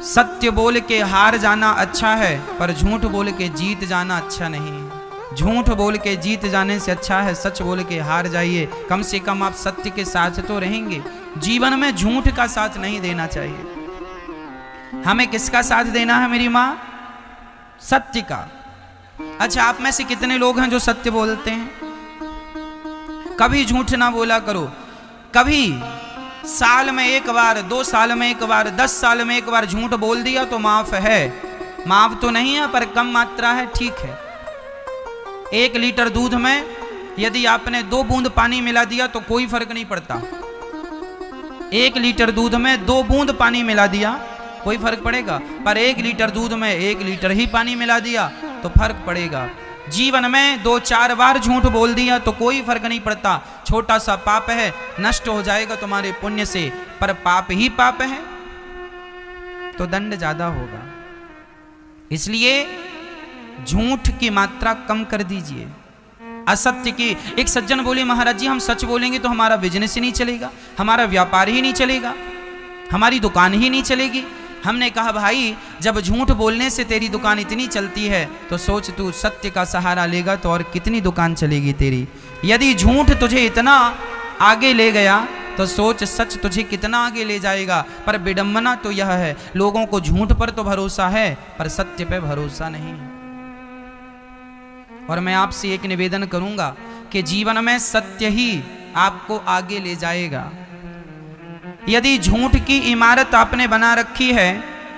सत्य बोल के हार जाना अच्छा है, पर झूठ बोल के जीत जाना अच्छा नहीं। झूठ बोल के जीत जाने से अच्छा है सच बोल के हार जाइए। कम से कम आप सत्य के साथ तो रहेंगे। जीवन में झूठ का साथ नहीं देना चाहिए। हमें किसका साथ देना है मेरी माँ? सत्य का। अच्छा, आप में से कितने लोग हैं जो सत्य बोलते हैं? कभी झूठ ना बोला करो। कभी साल में एक बार, 2 साल में एक बार, 10 साल में एक बार झूठ बोल दिया तो माफ है। माफ तो नहीं है पर कम मात्रा है, ठीक है। 1 लीटर दूध में यदि आपने 2 बूंद पानी मिला दिया तो कोई फर्क नहीं पड़ता। 1 लीटर दूध में 2 बूंद पानी मिला दिया कोई फर्क पड़ेगा, पर 1 लीटर दूध में 1 लीटर ही पानी मिला दिया तो फर्क पड़ेगा। जीवन में 2-4 बार झूठ बोल दिया तो कोई फर्क नहीं पड़ता। छोटा सा पाप है, नष्ट हो जाएगा तुम्हारे पुण्य से, पर पाप ही पाप है तो दंड ज्यादा होगा। इसलिए झूठ की मात्रा कम कर दीजिए। असत्य की, एक सज्जन बोले महाराज जी हम सच बोलेंगे तो हमारा बिजनेस ही नहीं चलेगा, हमारा व्यापार ही नहीं चलेगा, हमारी दुकान ही नहीं चलेगी। हमने कहा भाई जब झूठ बोलने से तेरी दुकान इतनी चलती है तो सोच तू सत्य का सहारा लेगा तो और कितनी दुकान चलेगी तेरी। यदि झूठ तुझे इतना आगे ले गया तो सोच सच तुझे कितना आगे ले जाएगा। पर विडंबना तो यह है, लोगों को झूठ पर तो भरोसा है पर सत्य पे भरोसा नहीं है। और मैं आपसे एक निवेदन करूंगा कि जीवन में सत्य ही आपको आगे ले जाएगा। यदि झूठ की इमारत आपने बना रखी है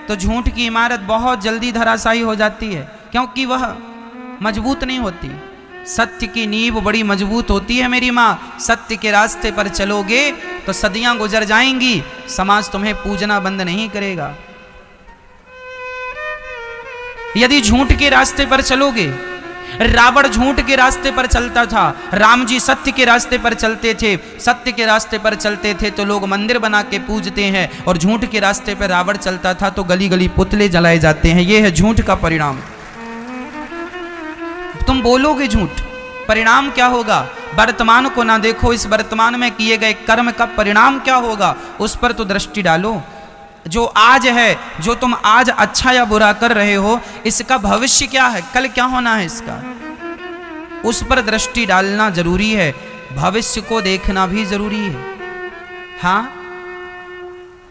तो झूठ की इमारत बहुत जल्दी धराशायी हो जाती है, क्योंकि वह मजबूत नहीं होती। सत्य की नींव बड़ी मजबूत होती है मेरी माँ। सत्य के रास्ते पर चलोगे तो सदियां गुजर जाएंगी, समाज तुम्हें पूजना बंद नहीं करेगा। यदि झूठ के रास्ते पर चलोगे, रावण झूठ के रास्ते पर चलता था, राम जी सत्य के रास्ते पर चलते थे। सत्य के रास्ते पर चलते थे तो लोग मंदिर बना के पूजते हैं, और झूठ के रास्ते पर रावण चलता था तो गली गली पुतले जलाए जाते हैं। यह है झूठ का परिणाम। तुम बोलोगे झूठ, परिणाम क्या होगा? वर्तमान को ना देखो, इस वर्तमान में किए गए कर्म का परिणाम क्या होगा उस पर तो दृष्टि डालो। जो आज है, जो तुम आज अच्छा या बुरा कर रहे हो, इसका भविष्य क्या है, कल क्या होना है इसका, उस पर दृष्टि डालना जरूरी है। भविष्य को देखना भी जरूरी है। हाँ,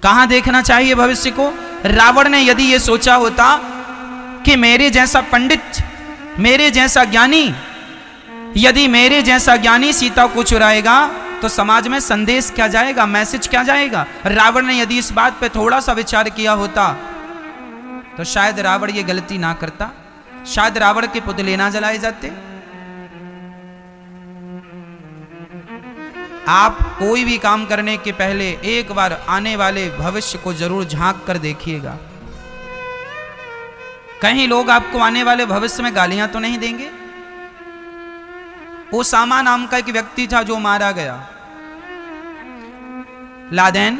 कहां देखना चाहिए भविष्य को? रावण ने यदि ये सोचा होता कि मेरे जैसा पंडित, मेरे जैसा ज्ञानी, यदि मेरे जैसा ज्ञानी सीता को चुराएगा तो समाज में संदेश क्या जाएगा, मैसेज क्या जाएगा? रावण ने यदि इस बात पे थोड़ा सा विचार किया होता तो शायद रावण ये गलती ना करता, शायद रावण के पुतले ना जलाए जाते। आप कोई भी काम करने के पहले एक बार आने वाले भविष्य को जरूर झांक कर देखिएगा। कहीं लोग आपको आने वाले भविष्य में गालियां तो नहीं देंगे? ओसामा नाम का एक व्यक्ति था जो मारा गया, लादेन।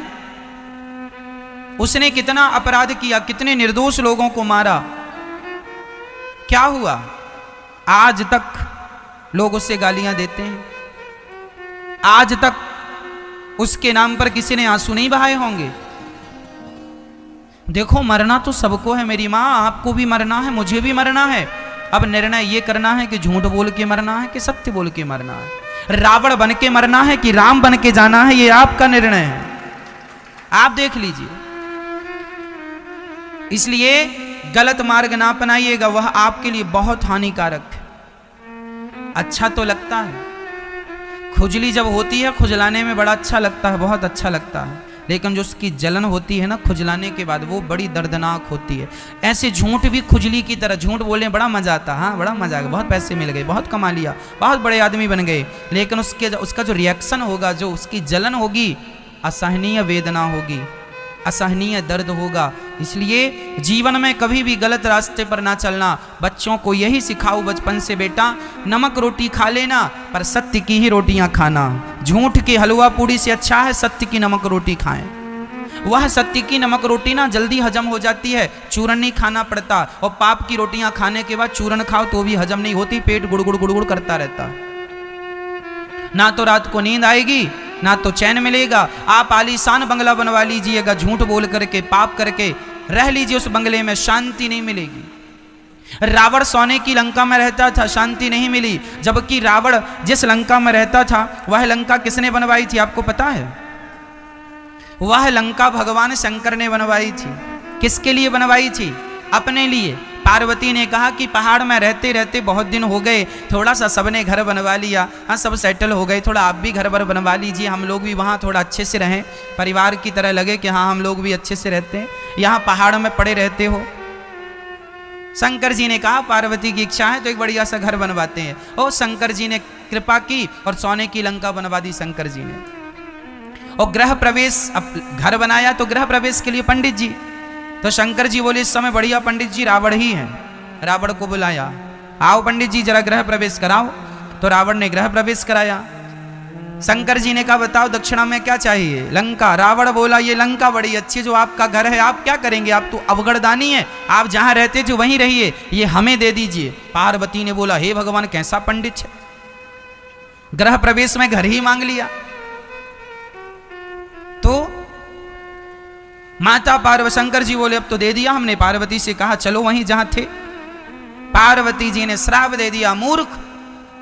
उसने कितना अपराध किया, कितने निर्दोष लोगों को मारा। क्या हुआ? आज तक लोग उससे गालियां देते हैं। आज तक उसके नाम पर किसी ने आंसू नहीं बहाए होंगे। देखो, मरना तो सबको है मेरी माँ, आपको भी मरना है, मुझे भी मरना है। अब निर्णय ये करना है कि झूठ बोल के मरना है कि सत्य बोल के मरना है। रावण बन के मरना है कि राम बन के जाना है, ये आपका निर्णय है। आप देख लीजिए। इसलिए गलत मार्ग ना अपनाइएगा, वह आपके लिए बहुत हानिकारक है। अच्छा तो लगता है, खुजली जब होती है खुजलाने में बड़ा अच्छा लगता है, बहुत अच्छा लगता है, लेकिन जो उसकी जलन होती है ना खुजलाने के बाद, वो बड़ी दर्दनाक होती है। ऐसे झूठ भी खुजली की तरह, झूठ बोलने बड़ा मजा आता है। हाँ, बड़ा मजा आ गया, बहुत पैसे मिल गए, बहुत कमा लिया, बहुत बड़े आदमी बन गए, लेकिन उसका जो रिएक्शन होगा, जो उसकी जलन होगी, असहनीय वेदना होगी, असहनीय दर्द होगा। इसलिए जीवन में कभी भी गलत रास्ते पर ना चलना। बच्चों को यही सिखाओ बचपन से, बेटा नमक रोटी खा लेना पर सत्य की ही रोटियां खाना। झूठ की हलवा पूड़ी से अच्छा है सत्य की नमक रोटी खाएं। वह सत्य की नमक रोटी ना जल्दी हजम हो जाती है, चूरन नहीं खाना पड़ता। और पाप की रोटियां खाने के बाद चूरन खाओ तो भी हजम नहीं होती, पेट गुड़गुड़ गुड़गुड़ करता रहता। ना तो रात को नींद आएगी, ना तो चैन मिलेगा। आप आलीशान बंगला बनवा लीजिएगा झूठ बोल करके, पाप करके, रह लीजिए उस बंगले में, शांति नहीं मिलेगी। रावण सोने की लंका में रहता था, शांति नहीं मिली। जबकि रावण जिस लंका में रहता था वह लंका किसने बनवाई थी आपको पता है? वह लंका भगवान शंकर ने बनवाई थी। किसके लिए बनवाई थी? अपने लिए। पार्वती ने कहा कि पहाड़ में रहते रहते बहुत दिन हो गए, थोड़ा सा सबने घर बनवा लिया, हाँ सब सेटल हो गए, थोड़ा आप भी घर पर बनवा लीजिए, हम लोग भी वहाँ थोड़ा अच्छे से रहें, परिवार की तरह लगे कि हाँ हम लोग भी अच्छे से रहते हैं, यहाँ पहाड़ में पड़े रहते हो। शंकर जी ने कहा पार्वती की इच्छा है तो एक बढ़िया सा घर बनवाते हैं। और शंकर जी ने कृपा की और सोने की लंका बनवा दी शंकर जी ने। और गृह प्रवेश, अब घर बनाया तो गृह प्रवेश के लिए पंडित जी, तो शंकर जी बोले इस समय बढ़िया पंडित जी रावण ही हैं। रावण को बुलाया, आओ पंडित जी जरा गृह प्रवेश कराओ। तो रावण ने गृह प्रवेश कराया। शंकर जी ने कहा बताओ दक्षिणा में क्या चाहिए? लंका। रावण बोला ये लंका बड़ी अच्छी, जो आपका घर है आप क्या करेंगे, आप तो अवगढ़दानी है, आप जहां रहते थे वहीं रहिए, ये हमें दे दीजिए। पार्वती ने बोला हे भगवान कैसा पंडित है, गृह प्रवेश में घर ही मांग लिया। तो माता पार्वती, शंकर जी बोले अब तो दे दिया हमने। पार्वती से कहा चलो वहीं जहां थे। पार्वती जी ने श्राप दे दिया, मूर्ख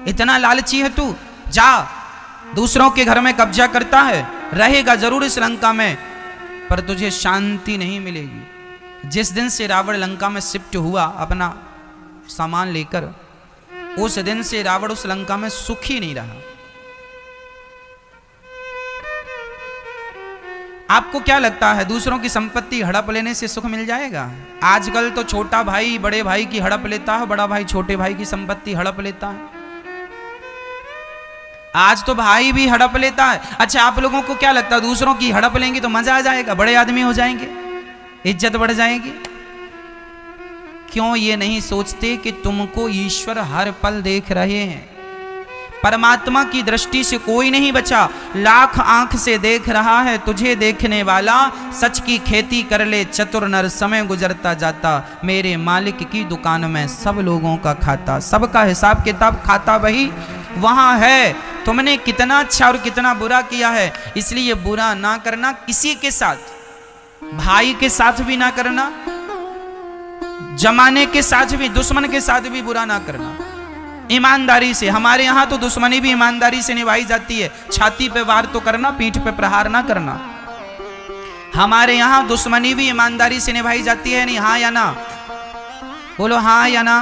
इतना लालची है तू, जा दूसरों के घर में कब्जा करता है, रहेगा जरूर इस लंका में पर तुझे शांति नहीं मिलेगी। जिस दिन से रावण लंका में शिफ्ट हुआ अपना सामान लेकर, उस दिन से रावण उस लंका में सुखी नहीं रहा। आपको क्या लगता है दूसरों की संपत्ति हड़प लेने से सुख मिल जाएगा? आजकल तो छोटा भाई बड़े भाई की हड़प लेता है, बड़ा भाई छोटे भाई की संपत्ति हड़प लेता है। आज तो भाई भी हड़प लेता है। अच्छा आप लोगों को क्या लगता है दूसरों की हड़प लेंगे तो मजा आ जाएगा, बड़े आदमी हो जाएंगे, इज्जत बढ़ जाएगी? क्यों ये नहीं सोचते कि तुमको ईश्वर हर पल देख रहे हैं? परमात्मा की दृष्टि से कोई नहीं बचा, लाख आंख से देख रहा है तुझे देखने वाला। सच की खेती कर ले चतुर नर, समय गुजरता जाता, मेरे मालिक की दुकान में सब लोगों का खाता। सबका हिसाब किताब खाता वही वहां है। तुमने कितना अच्छा और कितना बुरा किया है, इसलिए बुरा ना करना किसी के साथ, भाई के साथ भी ना करना, जमाने के साथ भी, दुश्मन के साथ भी बुरा ना करना, ईमानदारी से। हमारे यहाँ तो दुश्मनी भी ईमानदारी से निभाई जाती है, छाती पे वार तो करना, पीठ पे प्रहार ना करना। हमारे यहाँ दुश्मनी भी ईमानदारी से निभाई जाती है, नहीं हाँ या ना? बोलो हाँ या ना।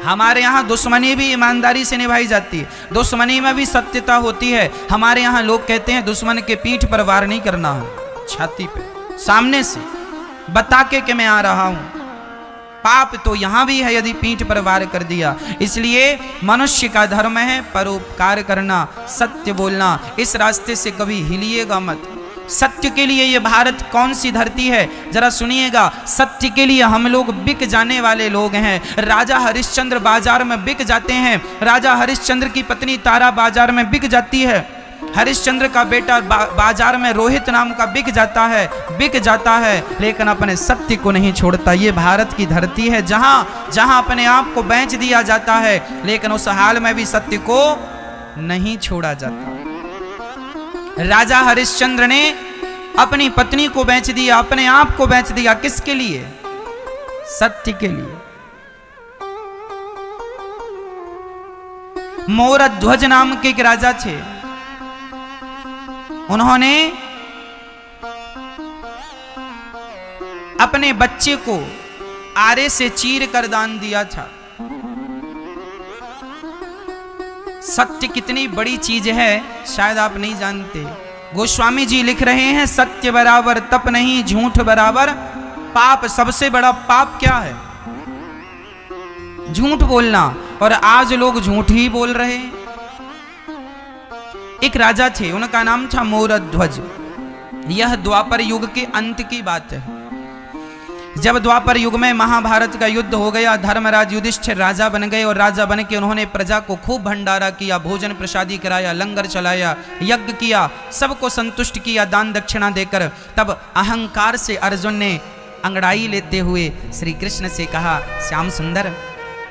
हमारे यहाँ दुश्मनी भी ईमानदारी से निभाई जाती है, दुश्मनी में भी सत्यता होती है। हमारे यहाँ लोग कहते हैं दुश्मन के पीठ पर वार नहीं करना है, छाती पे सामने से बता के कि मैं आ रहा हूं। पाप तो यहां भी है यदि पीठ पर वार कर दिया। इसलिए मनुष्य का धर्म है परोपकार करना, सत्य बोलना। इस रास्ते से कभी हिलिएगा मत। सत्य के लिए ये भारत कौन सी धरती है जरा सुनिएगा। सत्य के लिए हम लोग बिक जाने वाले लोग हैं। राजा हरिश्चंद्र बाजार में बिक जाते हैं, राजा हरिश्चंद्र की पत्नी तारा बाजार में बिक जाती है, हरिश्चंद्र का बेटा बाजार में रोहित नाम का बिक जाता है, लेकिन अपने सत्य को नहीं छोड़ता। ये भारत की धरती है जहां अपने आप को बेच दिया जाता है, लेकिन उस हाल में भी सत्य को नहीं छोड़ा जाता। राजा हरिश्चंद्र ने अपनी पत्नी को बेच दिया, अपने आप को बेच दिया, किसके लिए? सत्य के लिए। मोरध्वज नाम के एक राजा थे, उन्होंने अपने बच्चे को आरे से चीर कर दान दिया था। सत्य कितनी बड़ी चीज है शायद आप नहीं जानते। गोस्वामी जी लिख रहे हैं सत्य बराबर तप नहीं, झूठ बराबर पाप। सबसे बड़ा पाप क्या है? झूठ बोलना। और आज लोग झूठ ही बोल रहे हैं। एक राजा थे, उनका नाम था मोरध्वज। यह द्वापर युग के अंत की बात है। जब द्वापर युग में महाभारत का युद्ध हो गया, धर्मराज युधिष्ठिर राजा बन गए और राजा बन के उन्होंने प्रजा को खूब भंडारा किया, भोजन प्रसादी कराया, लंगर चलाया, यज्ञ किया, सबको संतुष्ट किया दान दक्षिणा देकर। तब अहंकार से अर्जुन ने अंगड़ाई लेते हुए श्री कृष्ण से कहा, श्याम सुंदर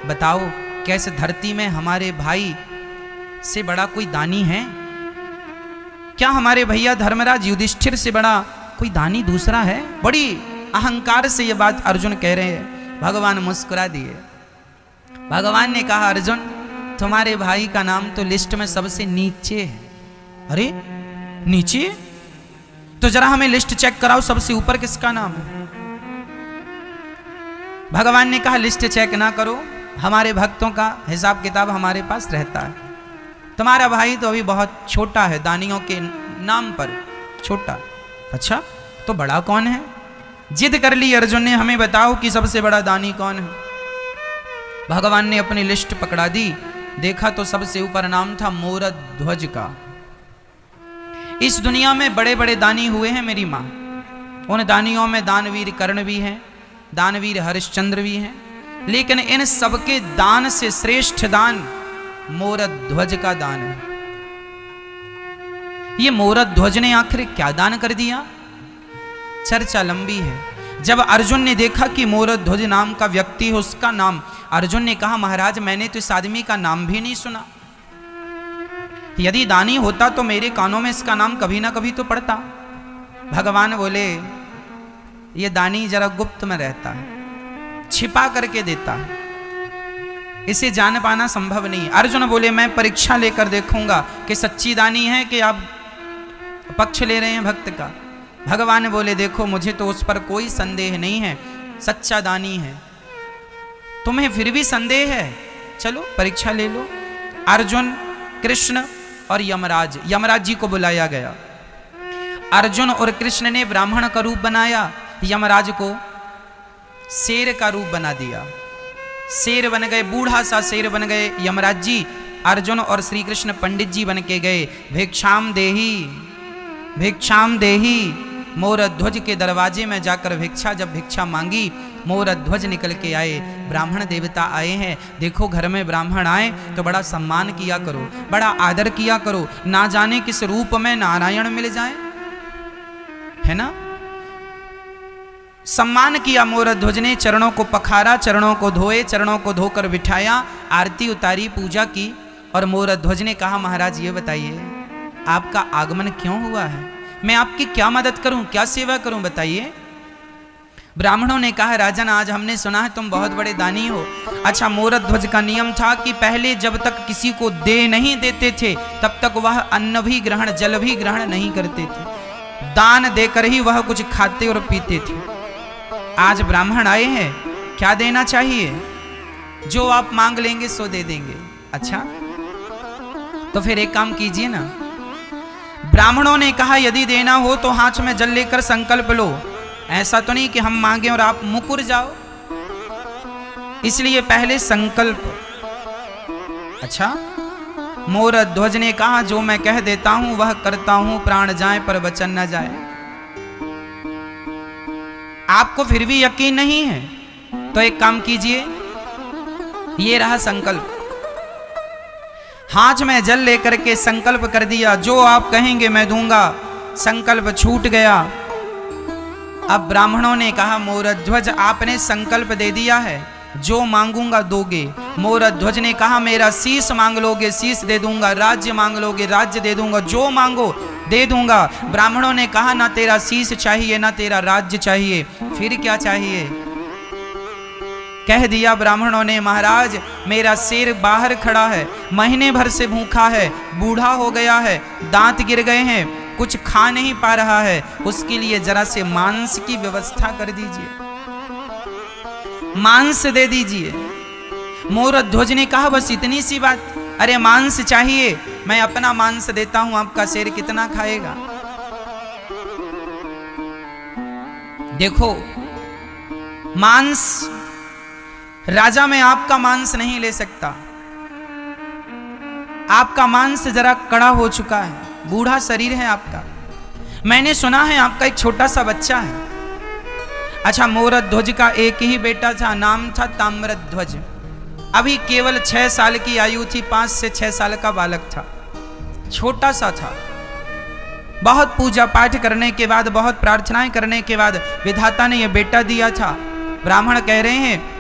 बताओ कैसे धरती में हमारे भाई से बड़ा कोई दानी है? क्या हमारे भैया धर्मराज युधिष्ठिर से बड़ा कोई दानी दूसरा है? बड़ी अहंकार से ये बात अर्जुन कह रहे हैं। भगवान मुस्कुरा दिए। भगवान ने कहा अर्जुन तुम्हारे भाई का नाम तो लिस्ट में सबसे नीचे है। अरे नीचे? तो जरा हमें लिस्ट चेक कराओ, सबसे ऊपर किसका नाम है? भगवान ने कहा लिस्ट चेक ना करो, हमारे भक्तों का हिसाब किताब हमारे पास रहता है। तुम्हारा भाई तो अभी बहुत छोटा है, दानियों के नाम पर छोटा। अच्छा तो बड़ा कौन है? जिद कर ली अर्जुन ने, हमें बताओ कि सबसे बड़ा दानी कौन है। भगवान ने अपनी लिस्ट पकड़ा दी, देखा तो सबसे ऊपर नाम था मोरध्वज का। इस दुनिया में बड़े बड़े दानी हुए हैं मेरी माँ, उन दानियों में दानवीर कर्ण भी हैं, दानवीर हरिश्चंद्र भी हैं, लेकिन इन सबके दान से श्रेष्ठ दान मोरध्वज का दान है। ये मोरध्वज ने आखिर क्या दान कर दिया? चर्चा लंबी है। जब अर्जुन ने देखा कि मोरध्वज नाम का व्यक्ति है, उसका नाम, अर्जुन ने कहा महाराज मैंने तो इस आदमी का नाम भी नहीं सुना, यदि दानी होता तो मेरे कानों में इसका नाम कभी ना कभी तो पड़ता। भगवान बोले ये दानी जरा गुप्त में रहता है, छिपा करके देता है, इसे जान पाना संभव नहीं। अर्जुन बोले मैं परीक्षा लेकर देखूंगा कि सच्ची दानी है कि आप पक्ष ले रहे हैं भक्त का। भगवान बोले देखो मुझे तो उस पर कोई संदेह नहीं है, सच्चा दानी है। तुम्हें फिर भी संदेह है, चलो परीक्षा ले लो। अर्जुन, कृष्ण और यमराज, यमराज जी को बुलाया गया। अर्जुन और कृष्ण ने ब्राह्मण का रूप बनाया, यमराज को शेर का रूप बना दिया। शेर बन गए, बूढ़ा सा शेर बन गए यमराज जी। अर्जुन और श्री कृष्ण पंडित जी बन के गए। भिक्षाम देही, भिक्षाम देही, मोरध्वज के दरवाजे में जाकर भिक्षा जब भिक्षा मांगी, मोरध्वज निकल के आए। ब्राह्मण देवता आए हैं, देखो घर में ब्राह्मण आए तो बड़ा सम्मान किया करो, बड़ा आदर किया करो, ना जाने किस रूप में नारायण मिल जाए, है ना। सम्मान किया मोरध्वज ने, चरणों को पखारा, चरणों को धोए, चरणों को धोकर बिठाया, आरती उतारी, पूजा की। और मोरध्वज ने कहा महाराज ये बताइए आपका आगमन क्यों हुआ है, मैं आपकी क्या मदद करूं, क्या सेवा करूं, बताइए। ब्राह्मणों ने कहा राजन आज हमने सुना है तुम बहुत बड़े दानी हो। अच्छा मोरध्वज का नियम था कि पहले जब तक किसी को दे नहीं देते थे तब तक वह अन्न भी ग्रहण, जल भी ग्रहण नहीं करते थे, दान देकर ही वह कुछ खाते और पीते थे। आज ब्राह्मण आए हैं, क्या देना चाहिए, जो आप मांग लेंगे सो दे देंगे। अच्छा तो फिर एक काम कीजिए ना। ब्राह्मणों ने कहा यदि देना हो तो हाथ में जल लेकर संकल्प लो, ऐसा तो नहीं कि हम मांगे और आप मुकुर जाओ, इसलिए पहले संकल्प। अच्छा मोरध्वज ने कहा जो मैं कह देता हूं वह करता हूं, प्राण जाए पर वचन न जाए। आपको फिर भी यकीन नहीं है तो एक काम कीजिए, ये रहा संकल्प। हाथ में जल लेकर के संकल्प कर दिया, जो आप कहेंगे मैं दूंगा। संकल्प छूट गया। अब ब्राह्मणों ने कहा मोरध्वज आपने संकल्प दे दिया है, जो मांगूंगा दोगे। मोरध्वज ने कहा मेरा शीश मांग लोगे शीश दे दूंगा, राज्य मांग लोगे राज्य दे दूंगा, जो मांगो दे दूंगा। ब्राह्मणों ने कहा ना तेरा शीश चाहिए ना तेरा राज्य चाहिए, फिर क्या चाहिए। कह दिया ब्राह्मणों ने महाराज मेरा शेर बाहर खड़ा है, महीने भर से भूखा है, बूढ़ा हो गया है, दांत गिर गए हैं, कुछ खा नहीं पा रहा है, उसके लिए जरा से मांस की व्यवस्था कर दीजिए, मांस दे दीजिए। मोरध्वज ने कहा बस इतनी सी बात, अरे मांस चाहिए, मैं अपना मांस देता हूं, आपका शेर कितना खाएगा। देखो मांस, राजा में आपका मांस नहीं ले सकता, आपका मांस जरा कड़ा हो चुका है, बूढ़ा शरीर है आपका। मैंने सुना है आपका एक छोटा सा बच्चा है। अच्छा मोरध्वज का एक ही बेटा था, नाम था ताम्रध्वज। अभी केवल 6 साल की आयु थी, 5 से 6 साल का बालक था, छोटा सा था। बहुत पूजा पाठ करने के बाद, बहुत प्रार्थनाएं करने के बाद विधाता ने यह बेटा दिया था। ब्राह्मण कह रहे हैं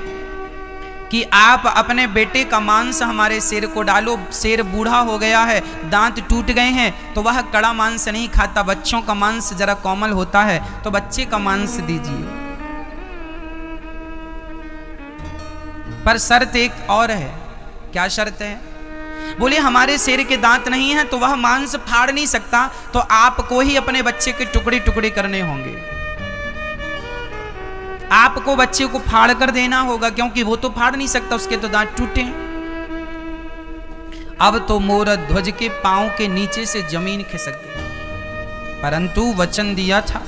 कि आप अपने बेटे का मांस हमारे शेर को डालो, शेर बूढ़ा हो गया है, दांत टूट गए हैं, तो वह कड़ा मांस नहीं खाता, बच्चों का मांस जरा कोमल होता है, तो बच्चे का मांस दीजिए। पर शर्त एक और है। क्या शर्त है? बोले हमारे शेर के दांत नहीं हैं तो वह मांस फाड़ नहीं सकता, तो आपको ही अपने बच्चे के टुकड़े टुकड़े करने होंगे, आपको बच्चे को फाड़ कर देना होगा, क्योंकि वो तो फाड़ नहीं सकता, उसके तो दांत टूटे। अब तो मोर ध्वज के पांव के नीचे से जमीन खिसक गई, परंतु वचन दिया था।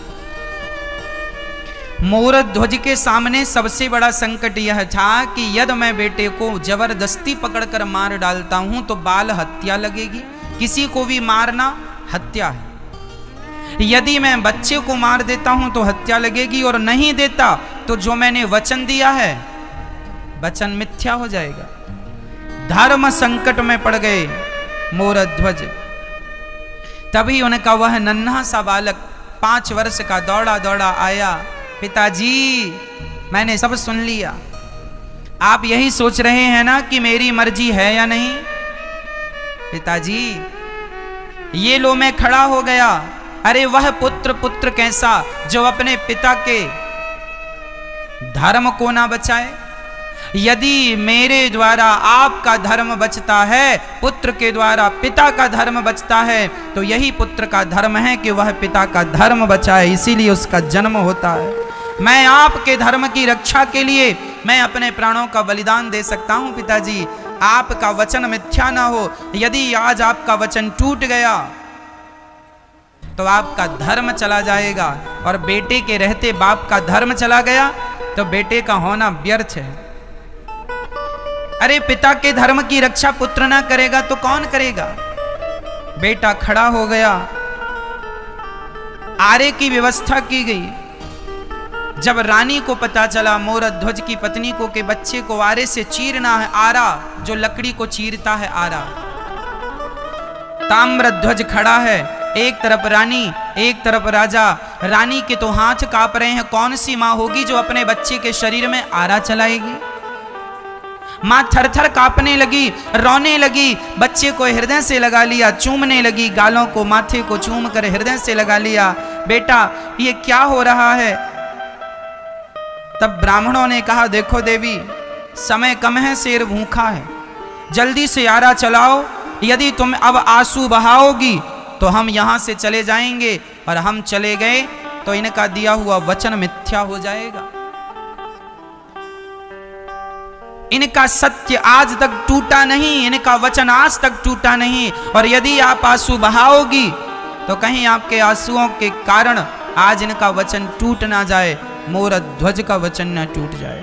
मोर ध्वज के सामने सबसे बड़ा संकट यह था कि यदि मैं बेटे को जबरदस्ती पकड़कर मार डालता हूं तो बाल हत्या लगेगी, किसी को भी मारना हत्या है। यदि मैं बच्चे को मार देता हूं तो हत्या लगेगी, और नहीं देता तो जो मैंने वचन दिया है वचन मिथ्या हो जाएगा। धर्म संकट में पड़ गए मोर ध्वज। तभी उनका वह नन्हा सा बालक 5 वर्ष का दौड़ा दौड़ा आया, पिताजी मैंने सब सुन लिया, आप यही सोच रहे हैं ना कि मेरी मर्जी है या नहीं? पिताजी ये लो मैं खड़ा हो गया। अरे वह पुत्र कैसा जो अपने पिता के धर्म को ना बचाए। यदि मेरे द्वारा आपका धर्म बचता है, पुत्र के द्वारा पिता का धर्म बचता है, तो यही पुत्र का धर्म है कि वह पिता का धर्म बचाए, इसीलिए उसका जन्म होता है। मैं आपके धर्म की रक्षा के लिए मैं अपने प्राणों का बलिदान दे सकता हूं पिताजी, आपका वचन मिथ्या ना हो। यदि आज आपका वचन टूट गया तो आपका धर्म चला जाएगा, और बेटे के रहते बाप का धर्म चला गया तो बेटे का होना व्यर्थ है। अरे पिता के धर्म की रक्षा पुत्र ना करेगा तो कौन करेगा? बेटा खड़ा हो गया, आरे की व्यवस्था की गई। जब रानी को पता चला मोर ध्वज की पत्नी को कि बच्चे को आरे से चीरना है, आरा जो लकड़ी को चीरता है आरा, ताम्र ध्वज खड़ा है, एक तरफ रानी एक तरफ राजा। रानी के तो हाथ कांप रहे हैं, कौन सी माँ होगी जो अपने बच्चे के शरीर में आरा चलाएगी? माँ थरथर कांपने लगी, रोने लगी, बच्चे को हृदय से लगा लिया, चूमने लगी, गालों को माथे को चूम कर हृदय से लगा लिया। बेटा ये क्या हो रहा है? तब ब्राह्मणों ने कहा देखो देवी समय कम है, शेर भूखा है, जल्दी से आरा चलाओ, यदि तुम अब आंसू बहाओगी तो हम यहां से चले जाएंगे, और हम चले गए तो इनका दिया हुआ वचन मिथ्या हो जाएगा। इनका सत्य आज तक टूटा नहीं, इनका वचन आज तक टूटा नहीं, और यदि आप आंसू बहाओगी तो कहीं आपके आंसुओं के कारण आज इनका वचन टूट ना जाए, मोर ध्वज का वचन न टूट जाए।